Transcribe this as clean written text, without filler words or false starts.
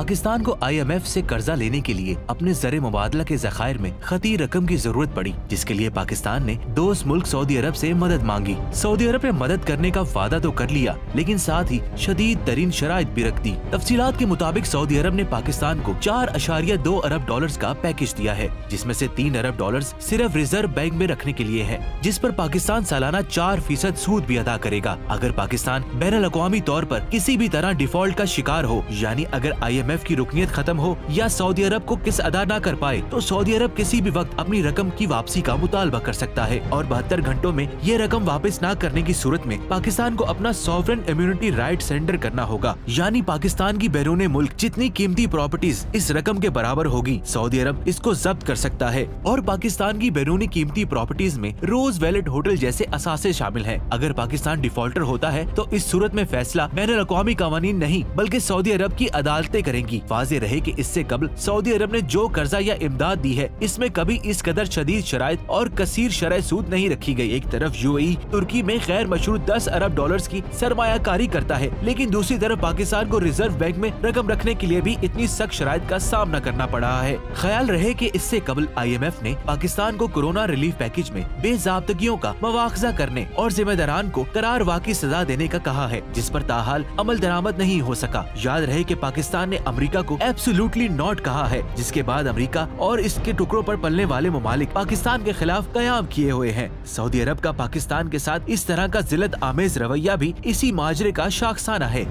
पाकिस्तान को IMF से कर्जा लेने के लिए अपने ज़र मुबादला के ज़खायर में खतीर रकम की जरूरत पड़ी, जिसके लिए पाकिस्तान ने दोस्त मुल्क सऊदी अरब से मदद मांगी। सऊदी अरब ने मदद करने का वादा तो कर लिया, लेकिन साथ ही शदीद तरीन शराइत भी रख दी। तफसीलात के मुताबिक सऊदी अरब ने पाकिस्तान को 4.2 अरब डॉलर्स का पैकेज दिया है, जिसमें से 3 अरब डॉलर्स सिर्फ रिजर्व बैंक में रखने के लिए है, जिस पर पाकिस्तान सालाना 4% सूद भी अदा करेगा अगर पाकिस्तान बैनुल अक़वामी तौर पर किसी भी तरह डिफॉल्ट का शिकार हो। यानी अगर IMF की रुकनियत खत्म हो या सऊदी अरब को किस्त अदा न कर पाए तो सऊदी अरब किसी भी वक्त अपनी रकम की वापसी का मुतालबा कर सकता है और 72 घंटों में ये रकम वापस न करने की सूरत में पाकिस्तान को अपना सॉवरेन इम्यूनिटी राइट सरेंडर करना होगा। यानी पाकिस्तान की बैरून मुल्क जितनी कीमती प्रॉपर्टीज इस रकम के बराबर होगी, सऊदी अरब इसको जब्त कर सकता है। और पाकिस्तान की बैरूनी कीमती प्रॉपर्टीज में रोज वैलेट होटल जैसे असासे शामिल हैं। अगर पाकिस्तान डिफॉल्टर होता है तो इस सूरत में फैसला बैनुल अक़वामी कानून नहीं बल्कि सऊदी अरब की अदालतें करेंगी। वाज़ेह रहे कि इससे कबल सऊदी अरब ने जो कर्जा या इमदाद दी है इसमें कभी इस कदर शदीद शराइत और कसीर शरह सूद नहीं रखी गई। एक तरफ UAE तुर्की में गैर मशरूत 10 अरब डॉलर्स की सरमायाकारी करता है, लेकिन दूसरी तरफ पाकिस्तान को रिजर्व बैंक में रकम रखने के लिए भी इतनी सख्त शराइत का सामना करना पड़ रहा है। ख्याल रहे कि इससे कबल IMF ने पाकिस्तान को कोरोना रिलीफ पैकेज में बेज़ाब्तगियों का मवाखजा करने और जिम्मेदारान को करारवा की सजा देने का कहा है, जिस पर ताहाल अमल दरामद नहीं हो सका। याद रहे कि पाकिस्तान ने अमेरिका को एब्सोल्युटली नॉट कहा है, जिसके बाद अमेरिका और इसके टुकड़ों पर पलने वाले ममालिक पाकिस्तान के खिलाफ कयाम किए हुए हैं। सऊदी अरब का पाकिस्तान के साथ इस तरह का जिल्लत आमेज रवैया भी इसी माजरे का शाखसाना है।